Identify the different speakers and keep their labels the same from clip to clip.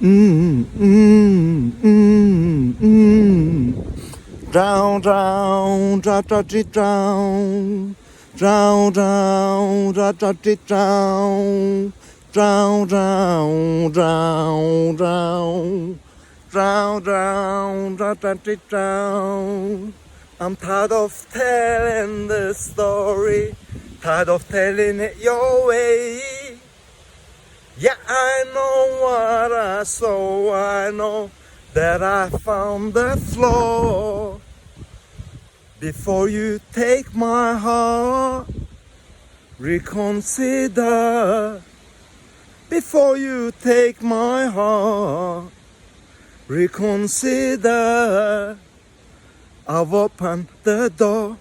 Speaker 1: Mm, mm, mm, mm. Drown, drown, drown, drown, drown. Drown, drown, drown, drown, drown. Drown, drown, drown, drown. Drown, drown, drown, drown, drown. I'm tired of telling the story, tired of telling it your way. Yeah, I know what I saw, I know that I found the flaw. Before you take my heart, reconsider. Before you take my heart, reconsider. I've opened the door,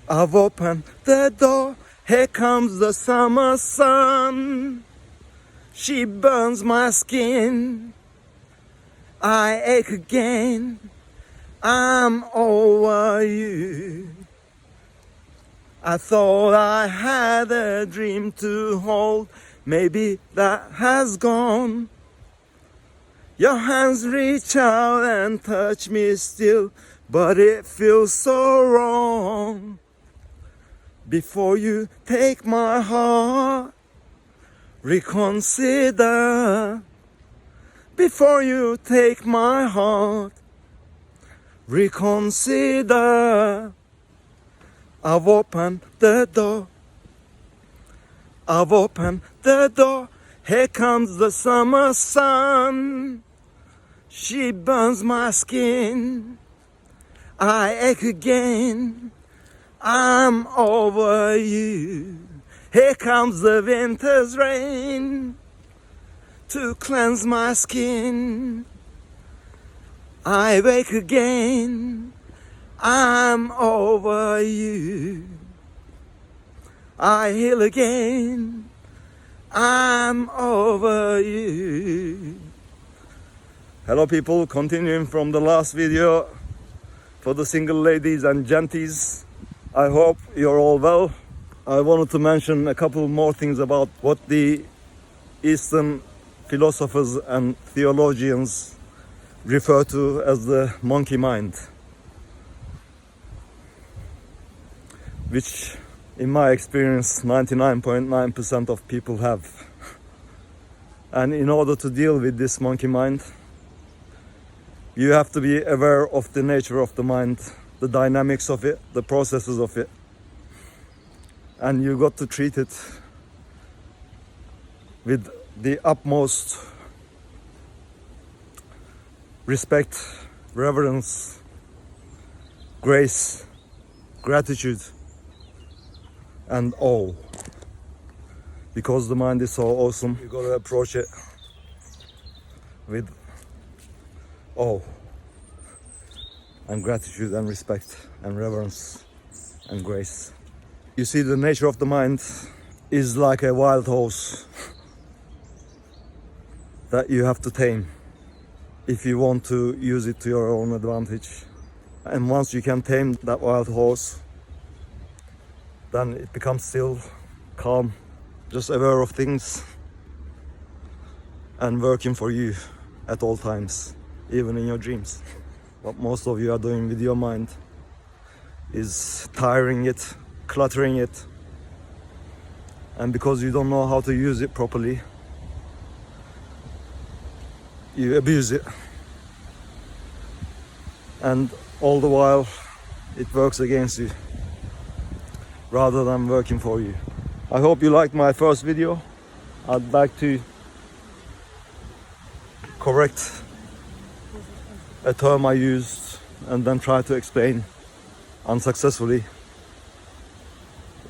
Speaker 1: I've opened the door. Here comes the summer sun. She burns my skin. I ache again. I'm over you. I thought I had a dream to hold. Maybe that has gone. Your hands reach out and touch me still, but it feels so wrong. Before you take my heart, reconsider. Before you take my heart, reconsider. I've opened the door, I've opened the door. Here comes the summer sun. She burns my skin. I ache again. I'm over you. Here comes the winter's rain to cleanse my skin. I wake again. I'm over you. I heal again. I'm over you. Hello people, continuing from the last video for the single ladies and genties. I hope you're all well. I wanted to mention a couple more things about what the Eastern philosophers and theologians refer to as the monkey mind, which in my experience 99.9% of people have. And in order to deal with this monkey mind, you have to be aware of the nature of the mind, the dynamics of it, the processes of it. And you got to treat it with the utmost respect, reverence, grace, gratitude, and awe. Because the mind is so awesome, you gotta approach it with awe and gratitude and respect and reverence and grace. You see, the nature of the mind is like a wild horse that you have to tame if you want to use it to your own advantage. And once you can tame that wild horse, then it becomes still, calm, just aware of things and working for you at all times, even in your dreams. What most of you are doing with your mind is tiring it, cluttering it, and because you don't know how to use it properly, you abuse it, and all the while it works against you rather than working for you. I hope you liked my first video. I'd like to correct a term I used and then try to explain unsuccessfully,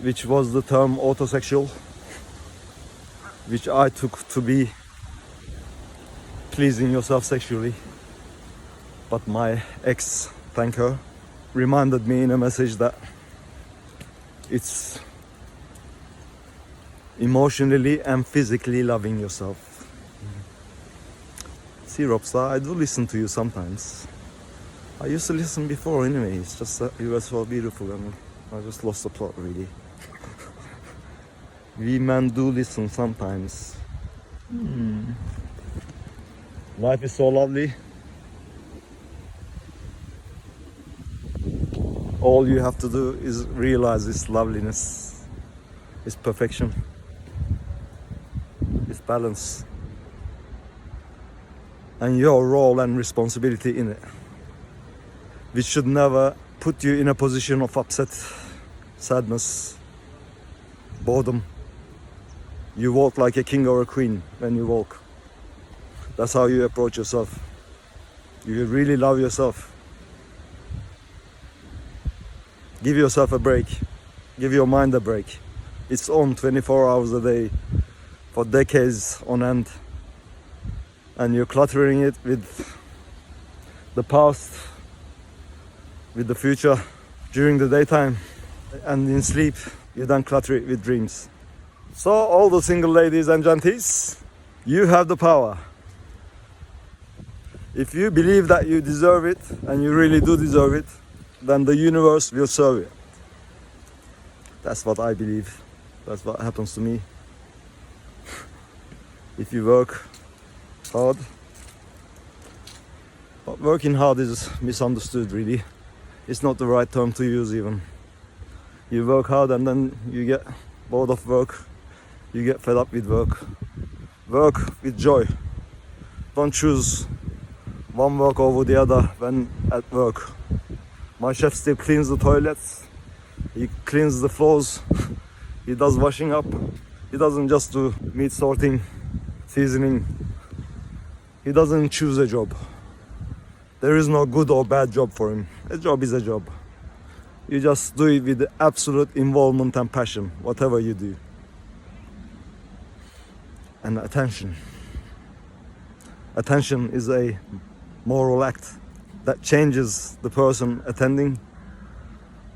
Speaker 1: which was the term autosexual, which I took to be pleasing yourself sexually. But my ex, thank her, reminded me in a message that it's emotionally and physically loving yourself. See, Robstar, I do listen to you sometimes. I used to listen before anyway, it's just that you were so beautiful and I just lost the plot really. We men do listen sometimes. Life is so lovely. All you have to do is realize its loveliness, its perfection, its balance, and your role and responsibility in it, which should never put you in a position of upset, sadness, boredom. You walk like a king or a queen when you walk. That's how you approach yourself. You really love yourself. Give yourself a break. Give your mind a break. It's on 24 hours a day for decades on end. And you're cluttering it with the past, with the future, during the daytime, and in sleep you don't clutter it with dreams. So all the single ladies and gentlemen, you have the power. If you believe that you deserve it, and you really do deserve it, then the universe will serve you. That's what I believe. That's what happens to me. If you work hard. But working hard is misunderstood, really. It's not the right term to use even. You work hard and then you get bored of work. You get fed up with work. Work with joy. Don't choose one work over the other when at work. My chef still cleans the toilets. He cleans the floors. He does washing up. He doesn't just do meat sorting, seasoning. He doesn't choose a job. There is no good or bad job for him. A job is a job. You just do it with absolute involvement and passion, whatever you do. And attention. Attention is a moral act that changes the person attending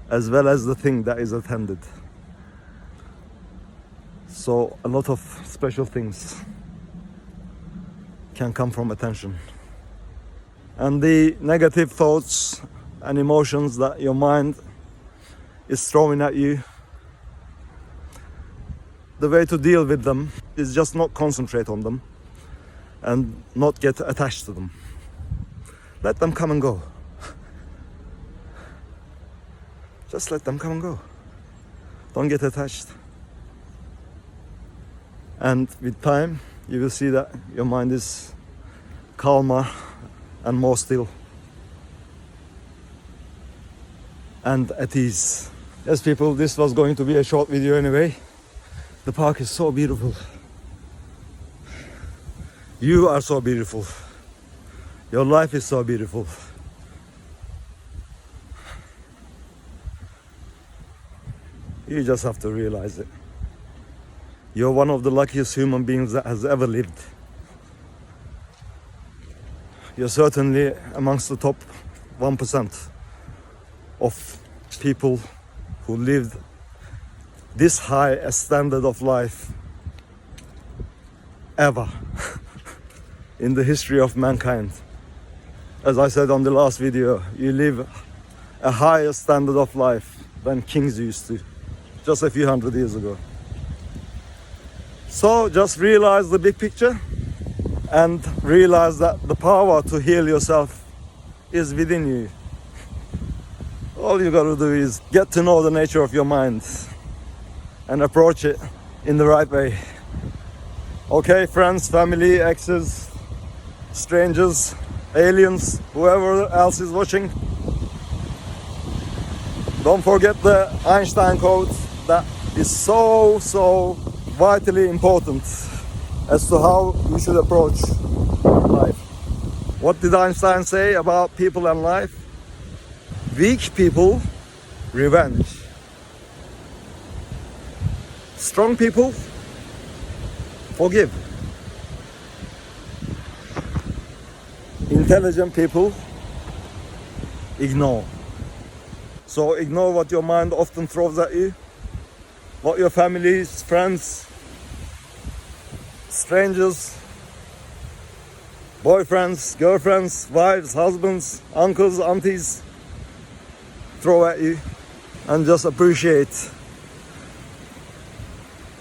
Speaker 1: as well as the thing that is attended. So a lot of special things can come from attention. And the negative thoughts and emotions that your mind is throwing at you, the way to deal with them is just not concentrate on them and not get attached to them. Let them come and go. Just let them come and go. Don't get attached. And with time, you will see that your mind is calmer and more still. And at ease. Yes, people, this was going to be a short video anyway. The park is so beautiful. You are so beautiful. Your life is so beautiful. You just have to realize it. You're one of the luckiest human beings that has ever lived. You're certainly amongst the top 1% of people who lived this high a standard of life ever in the history of mankind. As I said on the last video, you live a higher standard of life than kings used to, just a few hundred years ago. So just realize the big picture and realize that the power to heal yourself is within you. All you gotta do is get to know the nature of your mind and approach it in the right way. Okay, friends, family, exes, strangers, aliens, whoever else is watching, don't forget the Einstein quote that is so vitally important as to how you should approach life. What did Einstein say about people and life? Weak people, revenge. Strong people, forgive. Intelligent people, ignore. So ignore what your mind often throws at you, what your families, friends, strangers, boyfriends, girlfriends, wives, husbands, uncles, aunties throw at you, and just appreciate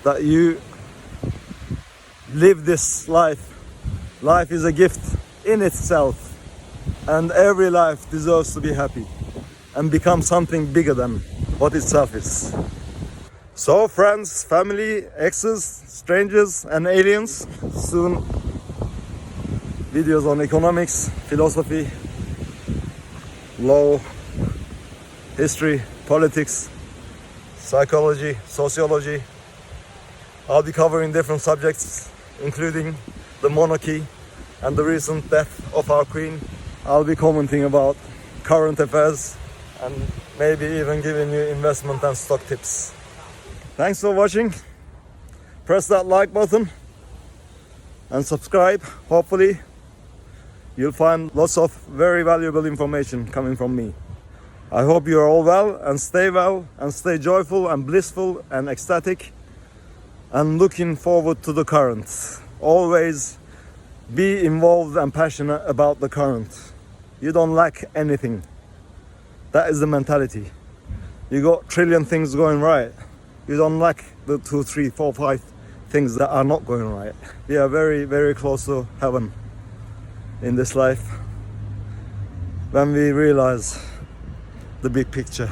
Speaker 1: that you live this life. Life is a gift in itself, and every life deserves to be happy and become something bigger than what itself is. So friends, family, exes, strangers and aliens, soon videos on economics, philosophy, law, history, politics, psychology, sociology. I'll be covering different subjects, including the monarchy and the recent death of our queen. I'll be commenting about current affairs and maybe even giving you investment and stock tips. Thanks for watching. Press that like button and subscribe. Hopefully you'll find lots of very valuable information coming from me. I hope you're all well and stay joyful and blissful and ecstatic and looking forward to the current. Always be involved and passionate about the current. You don't lack anything. That is the mentality. You got trillion things going right. You don't lack the 2, 3, 4, 5 things that are not going right. We are very, very close to heaven in this life when we realize the big picture.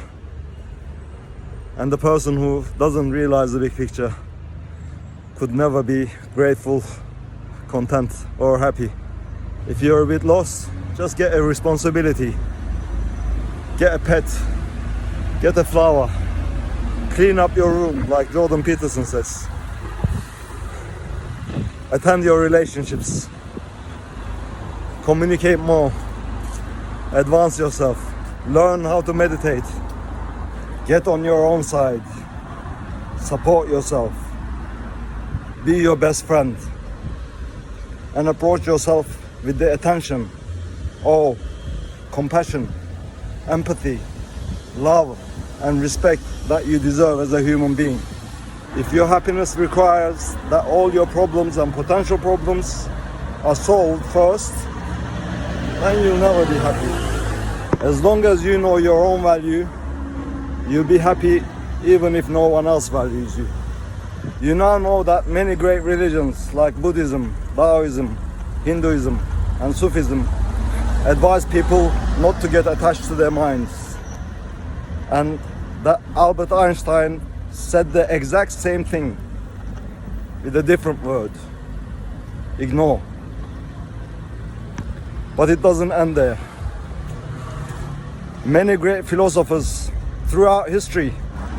Speaker 1: And the person who doesn't realize the big picture could never be grateful, content or happy. If you're a bit lost, just get a responsibility. Get a pet, get a flower, clean up your room like Jordan Peterson says. Attend your relationships. Communicate more. Advance yourself. Learn how to meditate. Get on your own side. Support yourself. Be your best friend. And approach yourself with the attention, awe, compassion, empathy, love, and respect that you deserve as a human being. If your happiness requires that all your problems and potential problems are solved first, then you'll never be happy. As long as you know your own value, you'll be happy even if no one else values you. You now know that many great religions like Buddhism, Taoism, Hinduism and Sufism advise people not to get attached to their minds. And that Albert Einstein said the exact same thing with a different word: ignore. But it doesn't end there. Many great philosophers throughout history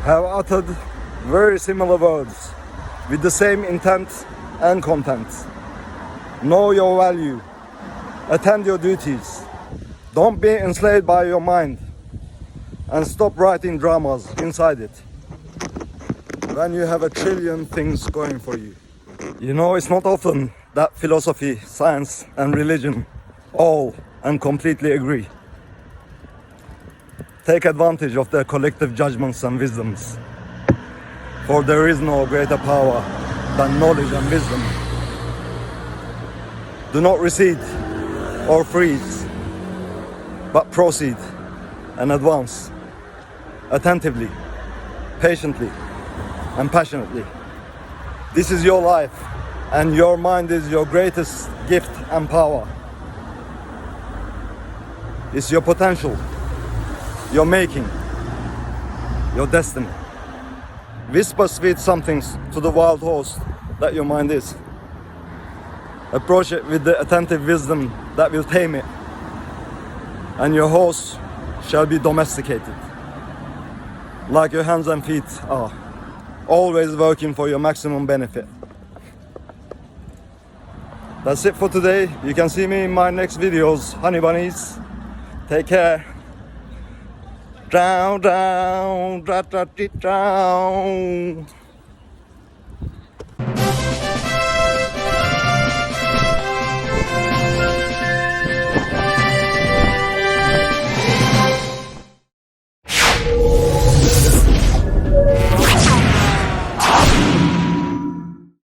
Speaker 1: have uttered very similar words with the same intent and content. Know your value. Attend your duties. Don't be enslaved by your mind and stop writing dramas inside it when you have a trillion things going for you. You know, it's not often that philosophy, science and religion all and completely agree. Take advantage of their collective judgments and wisdoms, for there is no greater power than knowledge and wisdom. Do not recede or freeze, but proceed and advance attentively, patiently and passionately. This is your life, and your mind is your greatest gift and power. It's your potential, your making, your destiny. Whisper sweet somethings to the wild horse that your mind is. Approach it with the attentive wisdom that will tame it, and your horse shall be domesticated, like your hands and feet are, always working for your maximum benefit. That's it for today. You can see me in my next videos, honey bunnies. Take care. Down, down, down, down.